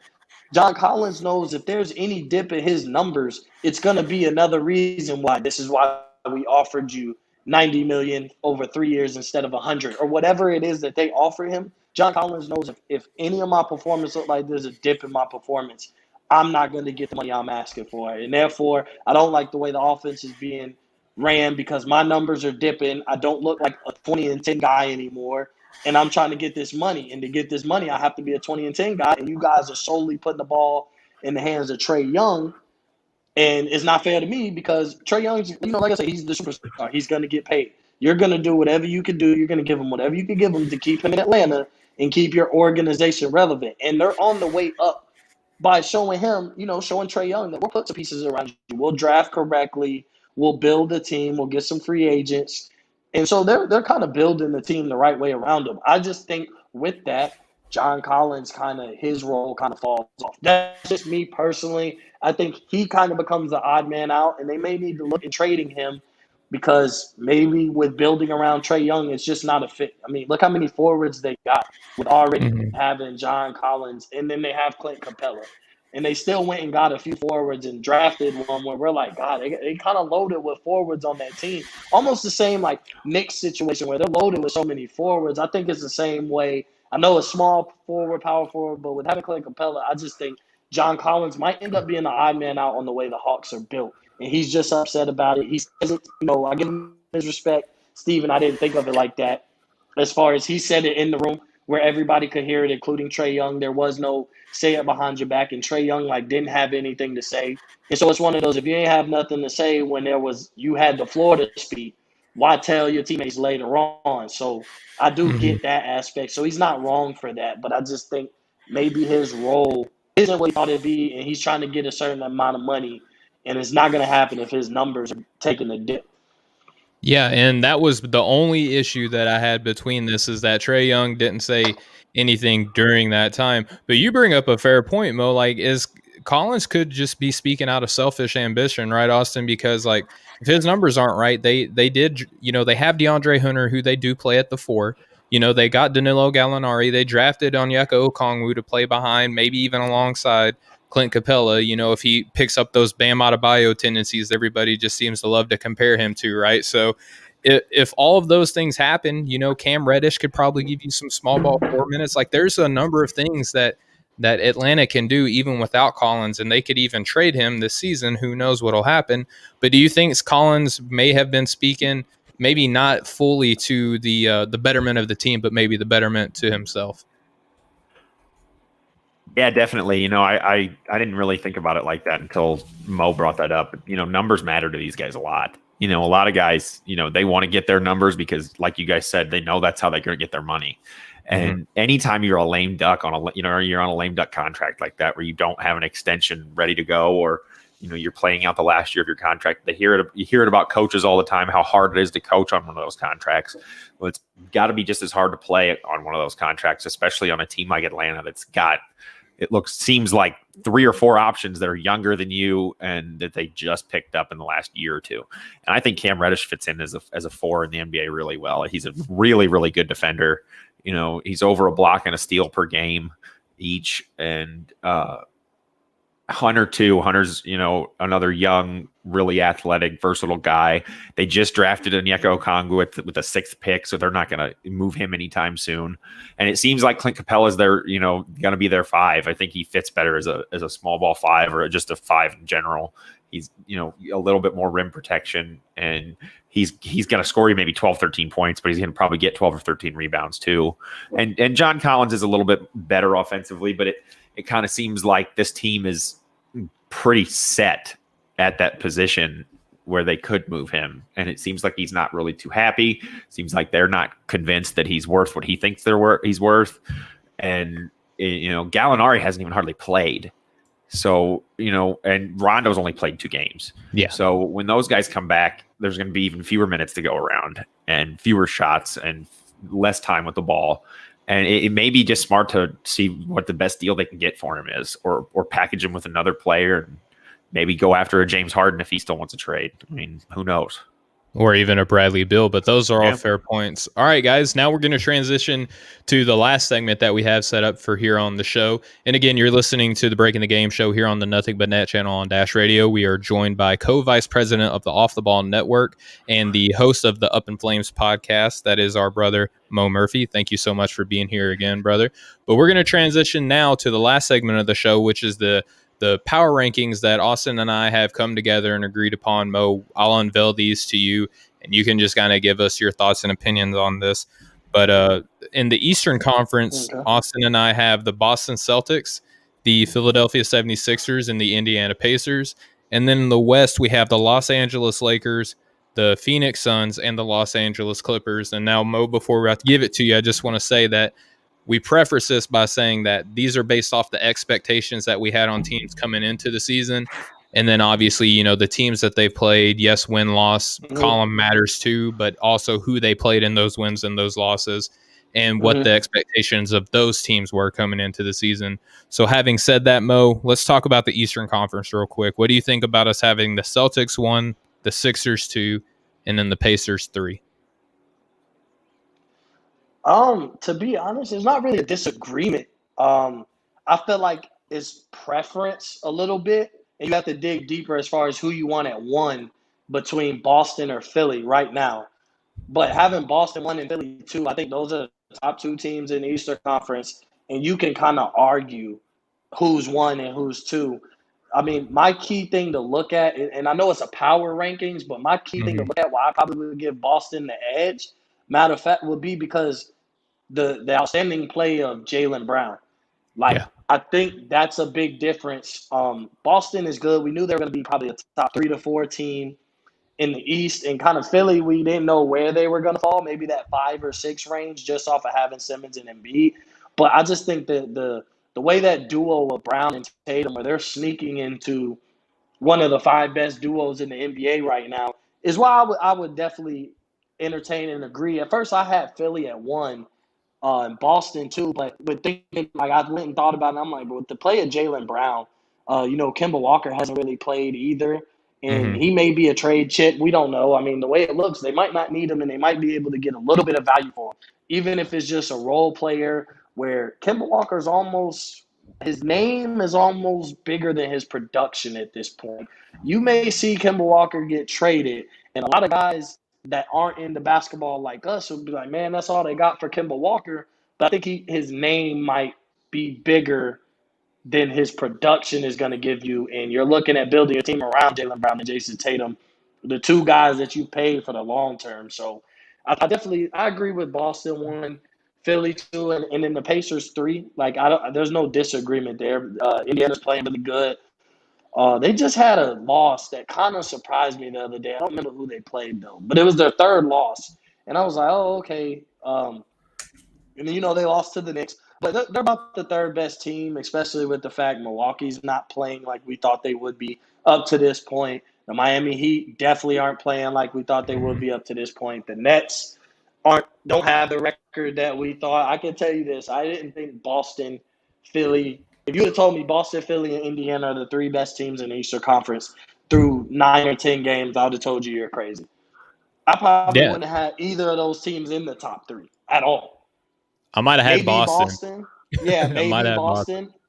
[SPEAKER 3] John Collins knows if there's any dip in his numbers, it's going to be another reason why. This is why we offered you 90 million over 3 years instead of 100 or whatever it is that they offer him. John Collins knows if any of my performance look like there's a dip in my performance, I'm not going to get the money I'm asking for. And therefore, I don't like the way the offense is being ran because my numbers are dipping. I don't look like a 20 and 10 guy anymore. And I'm trying to get this money. And to get this money, I have to be a 20 and 10 guy. And you guys are solely putting the ball in the hands of Trae Young. And it's not fair to me because Trae Young's, like I said, he's the superstar. He's going to get paid. You're going to do whatever you can do. You're going to give him whatever you can give him to keep him in Atlanta and keep your organization relevant. And they're on the way up by showing him, showing Trae Young that we'll put some pieces around you. We'll draft correctly. We'll build a team. We'll get some free agents. And so they're kind of building the team the right way around him. I just think with that, John Collins his role kind of falls off. That's just me personally. I think he kind of becomes the odd man out, and they may need to look at trading him because maybe with building around Trae Young, it's just not a fit. I mean, look how many forwards they got with already
[SPEAKER 1] Mm-hmm.
[SPEAKER 3] having John Collins, and then they have Clint Capella. And they still went and got a few forwards and drafted one where we're like, God, they kind of loaded with forwards on that team. Almost the same like Knicks situation where they're loaded with so many forwards. I think it's the same way. I know a small forward, power forward, but with having Clint Capella, I just think John Collins might end up being the odd man out on the way the Hawks are built. And he's just upset about it. He says it, I give him his respect. Steven, I didn't think of it like that. As far as he said it in the room where everybody could hear it, including Trae Young, there was no say it behind your back. And Trae Young didn't have anything to say. And so it's one of those, if you ain't have nothing to say when you had the floor to speak, why tell your teammates later on? So I do
[SPEAKER 1] Mm-hmm.
[SPEAKER 3] get that aspect. So he's not wrong for that. But I just think maybe his role isn't what he thought it'd be, and he's trying to get a certain amount of money. And it's not going to happen if his numbers are taking a dip.
[SPEAKER 1] Yeah, and that was the only issue that I had between this is that Trae Young didn't say anything during that time. But you bring up a fair point, Mo. Like, is Collins could just be speaking out of selfish ambition, right, Austin? Because like if his numbers aren't right, they did, they have DeAndre Hunter, who they do play at the 4. They got Danilo Gallinari. They drafted Onyeka Okongwu to play behind, maybe even alongside Clint Capella. If he picks up those Bam Adebayo tendencies, everybody just seems to love to compare him to, right? So if all of those things happen, Cam Reddish could probably give you some small ball 4 minutes. Like there's a number of things that Atlanta can do even without Collins, and they could even trade him this season. Who knows what'll happen? But do you think Collins may have been speaking, maybe not fully to the betterment of the team, but maybe the betterment to himself?
[SPEAKER 2] Yeah, definitely. I didn't really think about it like that until Mo brought that up. Numbers matter to these guys a lot. A lot of guys, they want to get their numbers because, like you guys said, they know that's how they're going to get their money. And anytime you're a lame duck on you're on a lame duck contract like that, where you don't have an extension ready to go, or you're playing out the last year of your contract, you hear it about coaches all the time, how hard it is to coach on one of those contracts. Well, it's got to be just as hard to play on one of those contracts, especially on a team like Atlanta that's got seems like 3 or 4 options that are younger than you and that they just picked up in the last year or two. And I think Cam Reddish fits in as a 4 in the NBA really well. He's a really, really good defender. He's over a block and a steal per game each. And Hunter's, another young, really athletic, versatile guy. They just drafted Onyeka Okongwu with a 6th pick, so they're not going to move him anytime soon. And it seems like Clint Capella is their, going to be their 5. I think he fits better as a small ball 5 or just a 5 in general. He's, a little bit more rim protection, and he's going to score you maybe 12, 13 points, but he's going to probably get 12 or 13 rebounds too. And John Collins is a little bit better offensively, but it kind of seems like this team is pretty set at that position where they could move him. And it seems like he's not really too happy. Seems like they're not convinced that he's worth what he thinks he's worth. And, Gallinari hasn't even hardly played. So, and Rondo's only played 2 games.
[SPEAKER 1] Yeah.
[SPEAKER 2] So when those guys come back, there's going to be even fewer minutes to go around and fewer shots and less time with the ball. And it may be just smart to see what the best deal they can get for him is, or package him with another player and maybe go after a James Harden if he still wants a trade. I mean, who knows?
[SPEAKER 1] Or even a Bradley Beal, but those are all fair points. All right, guys, now we're going to transition to the last segment that we have set up for here on the show. And again, you're listening to the Breaking the Game show here on the Nothing But Net channel on Dash Radio. We are joined by co-vice president of the Off the Ball Network and the host of the Up N Flamez podcast. That is our brother, Mo Murphy. Thank you so much for being here again, brother. But we're going to transition now to the last segment of the show, which is the power rankings that Austin and I have come together and agreed upon. Mo, I'll unveil these to you, and you can just kind of give us your thoughts and opinions on this. But in the Eastern Conference, Austin and I have the Boston Celtics, the Philadelphia 76ers, and the Indiana Pacers. And then in the West, we have the Los Angeles Lakers, the Phoenix Suns, and the Los Angeles Clippers. And now, Mo, before we have to give it to you, I just want to say that we preface this by saying that these are based off the expectations that we had on teams coming into the season. And then obviously, the teams that they played, yes, win-loss column matters too, but also who they played in those wins and those losses and what the expectations of those teams were coming into the season. So having said that, Mo, let's talk about the Eastern Conference real quick. What do you think about us having the Celtics 1, the Sixers 2, and then the Pacers 3?
[SPEAKER 3] To be honest, it's not really a disagreement. I feel like it's preference a little bit, and you have to dig deeper as far as who you want at 1 between Boston or Philly right now. But having Boston 1 and Philly 2, I think those are the top 2 teams in the Eastern Conference, and you can kind of argue who's 1 and who's 2. I mean, my key thing to look at, and I know it's a power rankings, but my key thing to look at, why I probably would give Boston the edge, matter of fact, would be because the outstanding play of Jaylen Brown. I think that's a big difference. Boston is good. We knew they were going to be probably a top 3 to 4 team in the East, and kind of Philly, we didn't know where they were going to fall, maybe that 5 or 6 range just off of having Simmons and Embiid. But I just think that the way that duo of Brown and Tatum, where they're sneaking into one of the 5 best duos in the NBA right now, is why I would definitely entertain and agree. At first, I had Philly at 1, Boston 2, but thinking, I went and thought about it, and I'm like, but with the play of Jaylen Brown, Kemba Walker hasn't really played either, and he may be a trade chip. We don't know. I mean, the way it looks, they might not need him, and they might be able to get a little bit of value for him, even if it's just a role player where Kemba Walker's his name is almost bigger than his production at this point. You may see Kemba Walker get traded, and a lot of guys that aren't into basketball like us will be like, man, that's all they got for Kemba Walker. But I think his name might be bigger than his production is going to give you. And you're looking at building your team around Jaylen Brown and Jason Tatum, the 2 guys that you paid for the long term. So I agree with Boston 1, Philly 2, and then the Pacers 3. There's no disagreement there. Indiana's playing really good. They just had a loss that kind of surprised me the other day. I don't remember who they played, though, but it was their 3rd loss. And I was like, oh, okay. And then, they lost to the Knicks. But they're about the 3rd best team, especially with the fact Milwaukee's not playing like we thought they would be up to this point. The Miami Heat definitely aren't playing like we thought they would be up to this point. The Nets don't have the record that we thought. I can tell you this. I didn't think Boston, Philly, If you would have told me Boston, Philly, and Indiana are the 3 best teams in the Eastern Conference through 9 or 10 games, I would have told you you're crazy. I probably
[SPEAKER 1] Yeah,
[SPEAKER 3] wouldn't have had either of those teams in the top 3 at all.
[SPEAKER 1] I might have had
[SPEAKER 3] Maybe
[SPEAKER 1] Boston.
[SPEAKER 3] Boston. Yeah,
[SPEAKER 1] I might
[SPEAKER 3] maybe
[SPEAKER 1] have Boston.
[SPEAKER 3] Boston.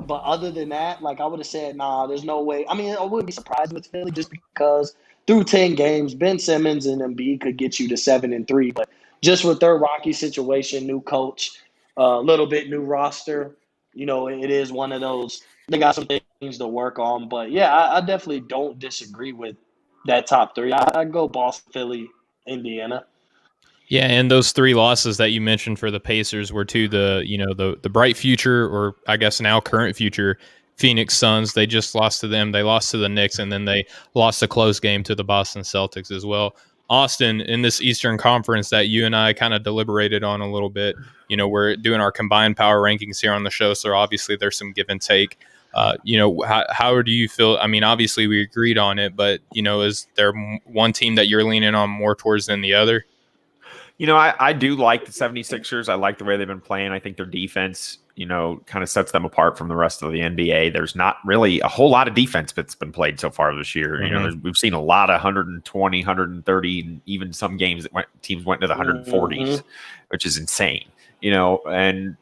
[SPEAKER 3] But other than that, like I would have said, nah, there's no way. I mean, I wouldn't be surprised with Philly just because through 10 games, Ben Simmons and Embiid could get you to 7-3. But just with their rocky situation, new coach, a little bit new roster, it is one of those. They got some things to work on. But yeah, I definitely don't disagree with that top 3. I go Boston, Philly, Indiana.
[SPEAKER 1] Yeah, and those 3 losses that you mentioned for the Pacers were to the bright future, or I guess now current future, Phoenix Suns. They just lost to them. They lost to the Knicks, and then they lost a close game to the Boston Celtics as well. Austin, in this Eastern Conference that you and I kind of deliberated on a little bit, we're doing our combined power rankings here on the show, so obviously there's some give and take. How do you feel? I mean, obviously we agreed on it, but is there one team that you're leaning on more towards than the other?
[SPEAKER 2] I do like the 76ers. I like the way they've been playing. I think their defense, kind of sets them apart from the rest of the NBA. There's not really a whole lot of defense that's been played so far this year.
[SPEAKER 1] Mm-hmm.
[SPEAKER 2] We've seen a lot of 120, 130, and even some games that teams went into the 140s, which is insane. And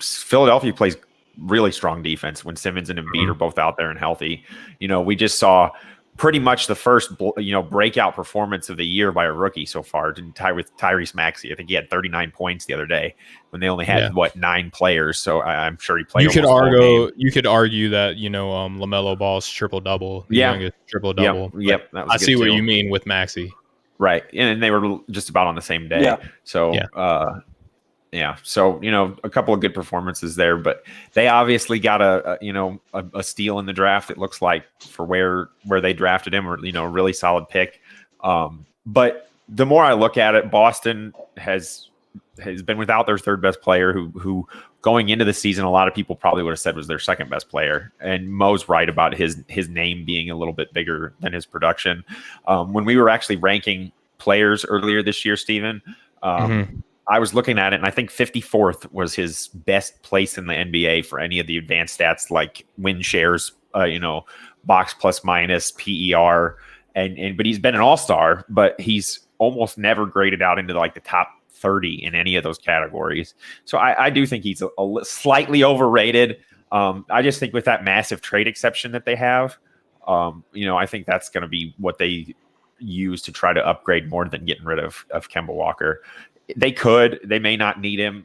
[SPEAKER 2] Philadelphia plays really strong defense when Simmons and Embiid are both out there and healthy. We just saw pretty much the first, breakout performance of the year by a rookie so far, to tie with Tyrese Maxey. I think he had 39 points the other day when they only had 9 players. So I'm sure he played.
[SPEAKER 1] You could argue that LaMelo Ball's triple double. Triple double.
[SPEAKER 2] Yep.
[SPEAKER 1] I see what you mean with Maxey.
[SPEAKER 2] Right, and they were just about on the same day.
[SPEAKER 3] Yeah.
[SPEAKER 2] So. Yeah. So, a couple of good performances there, but they obviously got a steal in the draft. It looks like for where they drafted him, or, a really solid pick. But the more I look at it, Boston has been without their 3rd best player, who going into the season, a lot of people probably would have said was their 2nd best player. And Mo's right about his name being a little bit bigger than his production. When we were actually ranking players earlier this year, Steven, I was looking at it, and I think 54th was his best place in the NBA for any of the advanced stats like win shares, box plus minus, PER, but he's been an all-star, but he's almost never graded out into like the top 30 in any of those categories. So I do think he's a slightly overrated. I just think with that massive trade exception that they have, I think that's going to be what they use to try to upgrade more than getting rid of Kemba Walker. They may not need him.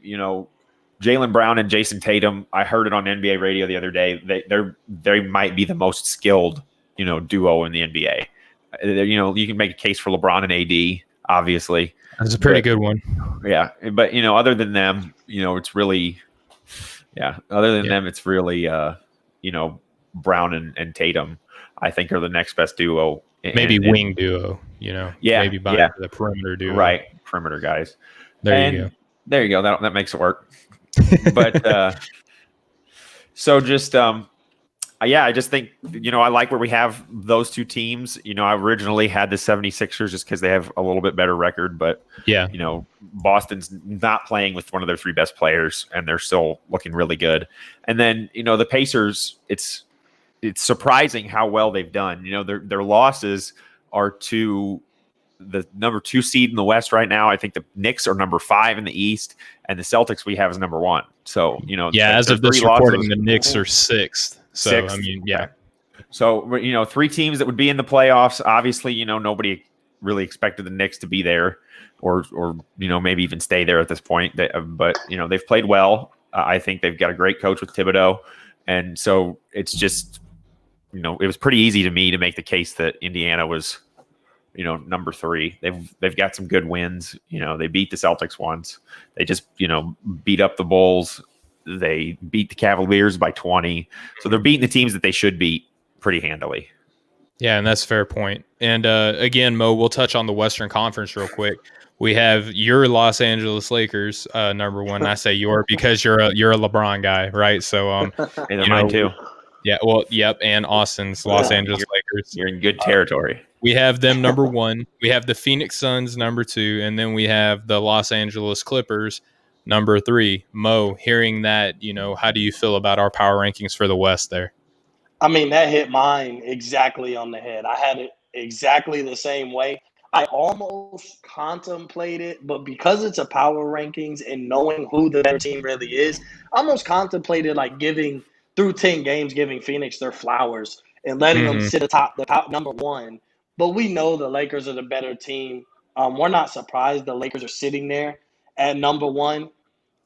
[SPEAKER 2] Jaylen Brown and Jason Tatum, I heard it on NBA radio the other day. They might be the most skilled, duo in the NBA. You can make a case for LeBron and AD, obviously.
[SPEAKER 1] That's a pretty good one.
[SPEAKER 2] Yeah. But, other than them, it's really, them, it's really, Brown and Tatum, I think, are the next best duo.
[SPEAKER 1] Maybe wing duo, maybe by the perimeter duo.
[SPEAKER 2] Right. Perimeter guys.
[SPEAKER 1] There you
[SPEAKER 2] go. That makes it work. But so just I just think I like where we have those 2 teams. I originally had the 76ers just because they have a little bit better record, but Boston's not playing with one of their 3 best players, and they're still looking really good. And then the Pacers, it's surprising how well they've done. Their losses are to the number 2 seed in the West right now. I think the Knicks are number 5 in the East, and the Celtics we have as number 1. So,
[SPEAKER 1] as of this recording, the Knicks are 6th. So,
[SPEAKER 2] 6th.
[SPEAKER 1] I mean, yeah.
[SPEAKER 2] So, 3 teams that would be in the playoffs. Obviously, nobody really expected the Knicks to be there or maybe even stay there at this point. But, they've played well. I think they've got a great coach with Thibodeau. And so it's just, it was pretty easy to me to make the case that Indiana was, number 3. They've got some good wins. They beat the Celtics once. They just, beat up the Bulls. They beat the Cavaliers by 20. So they're beating the teams that they should beat pretty handily.
[SPEAKER 1] Yeah, and that's a fair point. And again, Mo, we'll touch on the Western Conference real quick. We have your Los Angeles Lakers, number 1. I say your because you're a LeBron guy, right? So
[SPEAKER 2] they're mine too.
[SPEAKER 1] Yeah, well, yep, and Austin's Los Angeles Lakers.
[SPEAKER 2] You're in good territory.
[SPEAKER 1] We have them number 1. We have the Phoenix Suns number 2, and then we have the Los Angeles Clippers number 3. Mo, hearing that, how do you feel about our power rankings for the West there?
[SPEAKER 3] I mean, that hit mine exactly on the head. I had it exactly the same way. I almost contemplated, but because it's a power rankings and knowing who the better team really is, I almost contemplated like giving through 10 games, giving Phoenix their flowers and letting them sit atop the top number 1. But we know the Lakers are the better team. We're not surprised the Lakers are sitting there at number 1.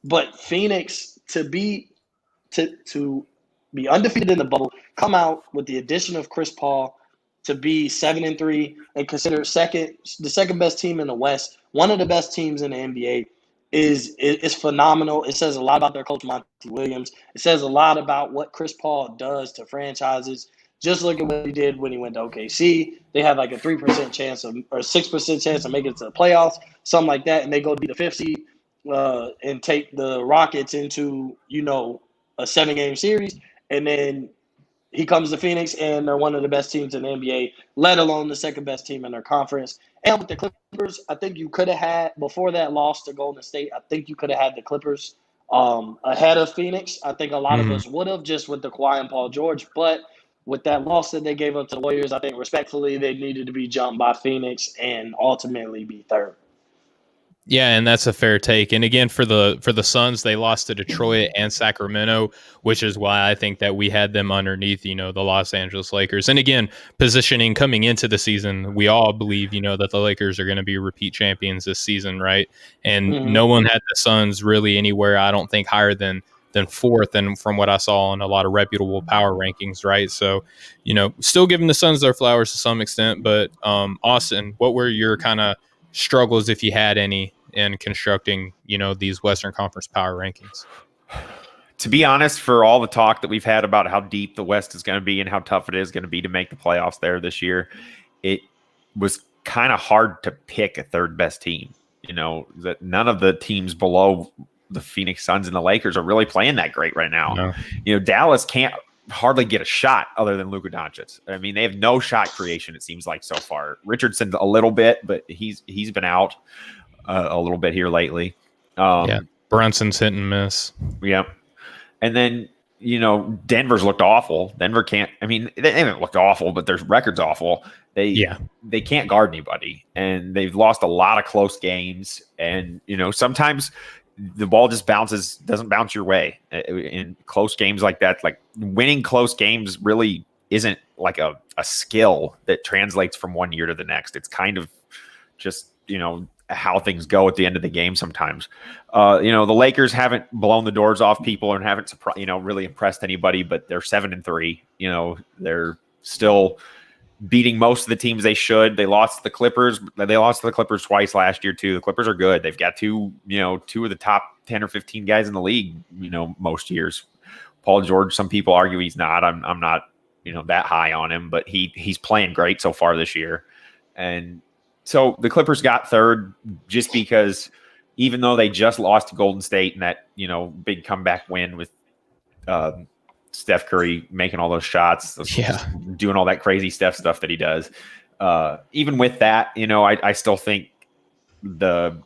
[SPEAKER 3] But Phoenix to be undefeated in the bubble, come out with the addition of Chris Paul to be 7-3 and considered the second best team in the West, one of the best teams in the NBA, is phenomenal. It says a lot about their coach Monty Williams. It says a lot about what Chris Paul does to franchises. Just look at what he did when he went to OKC. They had like a 3% chance or 6% chance of making it to the playoffs, something like that, and they go to be the 5th seed and take the Rockets into a 7-game series, and then he comes to Phoenix, and they're one of the best teams in the NBA, let alone the second best team in their conference. And with the Clippers, I think you could have had, before that loss to Golden State, I think you could have had the Clippers ahead of Phoenix. I think a lot of us would have, just with the Kawhi and Paul George. But with that loss that they gave up to the Warriors, I think respectfully they needed to be jumped by Phoenix and ultimately be 3rd.
[SPEAKER 1] Yeah, and that's a fair take. And again, for the Suns, they lost to Detroit and Sacramento, which is why I think that we had them underneath, the Los Angeles Lakers. And again, positioning coming into the season, we all believe, that the Lakers are going to be repeat champions this season, right? And no one had the Suns really anywhere, I don't think, higher than 4th, and from what I saw on a lot of reputable power rankings, right? So, still giving the Suns their flowers to some extent. But Austin, what were your kind of struggles, if you had any, in constructing, these Western Conference power rankings?
[SPEAKER 2] To be honest, for all the talk that we've had about how deep the West is going to be and how tough it is going to be to make the playoffs there this year, it was kind of hard to pick a 3rd best team. That none of the teams below the Phoenix Suns and the Lakers are really playing that great right now. No. Dallas can't hardly get a shot other than Luka Doncic. I mean, they have no shot creation, it seems like, so far. Richardson a little bit, but he's been out a little bit here lately.
[SPEAKER 1] Brunson's hit and miss.
[SPEAKER 2] Yeah. And then, Denver's looked awful. Denver can't, they haven't looked awful, but their record's awful. They can't guard anybody, and they've lost a lot of close games. And, sometimes the ball just doesn't bounce your way in close games like that. Like, winning close games really isn't like a skill that translates from one year to the next. It's kind of just, how things go at the end of the game sometimes. The Lakers haven't blown the doors off people and haven't, really impressed anybody, but they're 7-3. They're still beating most of the teams they should. They lost to the Clippers. They lost to the Clippers twice last year too. The Clippers are good. They've got two of the top 10 or 15 guys in the league, most years. Paul George, some people argue he's not. I'm not, that high on him, but he's playing great so far this year. And so the Clippers got 3rd just because, even though they just lost to Golden State in that, big comeback win with Steph Curry making all those shots, doing all that crazy Steph stuff that he does. Even with that, I still think the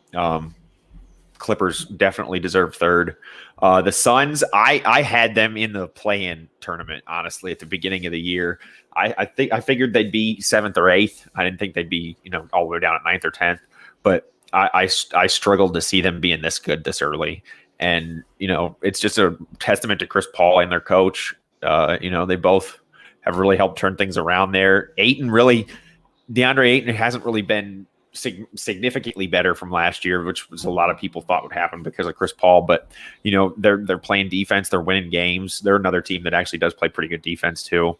[SPEAKER 2] Clippers definitely deserve 3rd. The Suns, I had them in the play-in tournament, honestly, at the beginning of the year. I figured they'd be 7th or 8th. I didn't think they'd be, all the way down at 9th or 10th. But I struggled to see them being this good this early. And, it's just a testament to Chris Paul and their coach. They both have really helped turn things around there. DeAndre Ayton hasn't really been significantly better from last year, which was a lot of people thought would happen because of Chris Paul. But, they're playing defense. They're winning games. They're another team that actually does play pretty good defense too.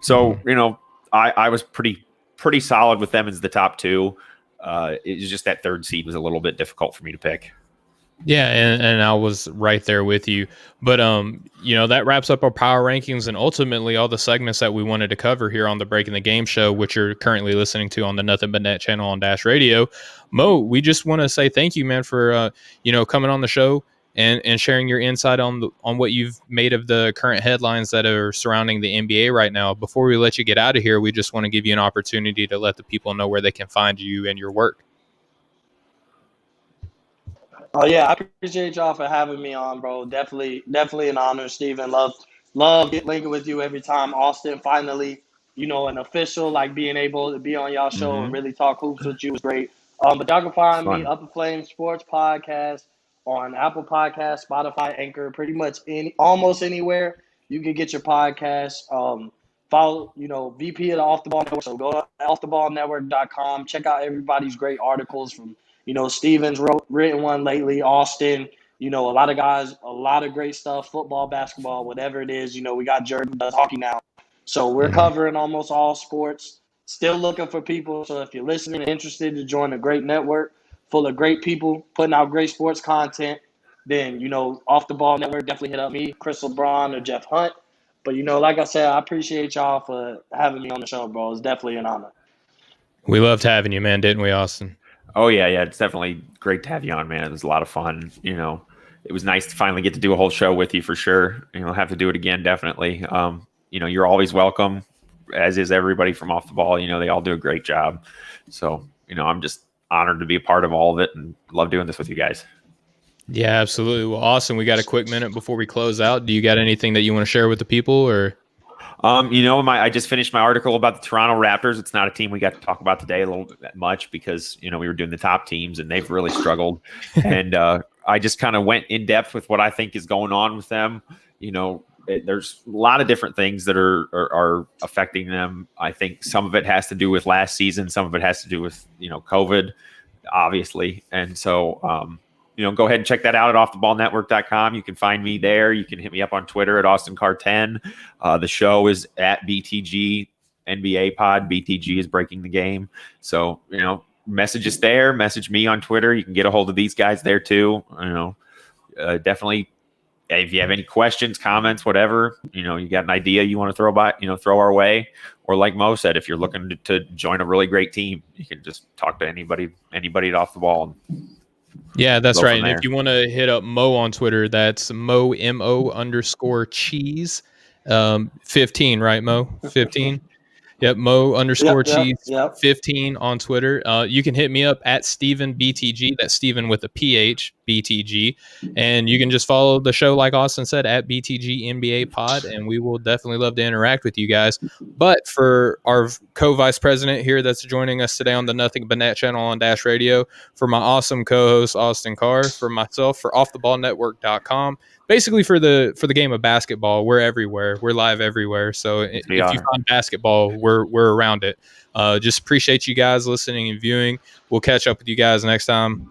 [SPEAKER 2] So, I was pretty solid with them as the top 2. It was just that 3rd seed was a little bit difficult for me to pick.
[SPEAKER 1] Yeah, and I was right there with you. But, that wraps up our power rankings and ultimately all the segments that we wanted to cover here on the Breaking the Game show, which you're currently listening to on the Nothing But Net channel on Dash Radio. Mo, we just want to say thank you, man, for, coming on the show and sharing your insight on what you've made of the current headlines that are surrounding the NBA right now. Before we let you get out of here, we just want to give you an opportunity to let the people know where they can find you and your work.
[SPEAKER 3] Oh yeah, I appreciate y'all for having me on, bro. Definitely an honor, Steven. Love linking with you every time. Austin, finally, an official, like being able to be on y'all show and
[SPEAKER 2] Mm-hmm.
[SPEAKER 3] really talk hoops with you was great. But y'all can
[SPEAKER 2] It's
[SPEAKER 3] find me
[SPEAKER 2] fun.
[SPEAKER 3] Up N Flamez Sports Podcast on Apple Podcasts, Spotify, Anchor, pretty much almost anywhere you can get your podcast. Follow, VP of the Off the Ball Network. So go to offtheballnetwork.com. Check out everybody's great articles from Steven's written one lately, Austin, a lot of guys, a lot of great stuff, football, basketball, whatever it is. We got Jordan does hockey now. So we're covering almost all sports. Still looking for people. So if you're listening and interested to join a great network full of great people putting out great sports content, then, Off the Ball Network, definitely hit up me, Chris LeBron, or Jeff Hunt. But, like I said, I appreciate y'all for having me on the show, bro. It's definitely an honor.
[SPEAKER 1] We loved having you, man, didn't we, Austin?
[SPEAKER 2] Oh yeah. It's definitely great to have you on, man. It was a lot of fun. It was nice to finally get to do a whole show with you for sure. Have to do it again, definitely. You're always welcome, as is everybody from Off the Ball. They all do a great job. So, I'm just honored to be a part of all of it and love doing this with you guys.
[SPEAKER 1] Yeah, absolutely. Well, Austin, we got a quick minute before we close out. Do you got anything that you want to share with the people, or?
[SPEAKER 2] I just finished my article about the Toronto Raptors. It's not a team we got to talk about today a little bit much because, we were doing the top teams and they've really struggled. And I just kind of went in depth with what I think is going on with them. There's a lot of different things that are affecting them. I think some of it has to do with last season. Some of it has to do with, COVID, obviously. And so, go ahead and check that out at offtheballnetwork.com. You can find me there. You can hit me up on Twitter at AustinCar10. The show is at BTG NBA Pod. BTG is breaking the game. So, message us there. Message me on Twitter. You can get a hold of these guys there too. Definitely. If you have any questions, comments, whatever, you got an idea you want to throw our way. Or like Mo said, if you're looking to join a really great team, you can just talk to anybody at Off the Ball.
[SPEAKER 1] Yeah, that's right. And if you want to hit up Mo on Twitter, that's Mo_cheese. 15, right, Mo? 15. Yep, Mo_cheese 15 on Twitter. You can hit me up at Steven BTG. That's Steven with a PH, BTG. And you can just follow the show, like Austin said, at BTG NBA Pod. And we will definitely love to interact with you guys. But for our co-vice president here that's joining us today on the Nothing But Net channel on Dash Radio, for my awesome co-host, Austin Carr, for myself, for offtheballnetwork.com, basically for the game of basketball, we're everywhere. We're live everywhere. So if you find basketball, we're around it. Just appreciate you guys listening and viewing. We'll catch up with you guys next time.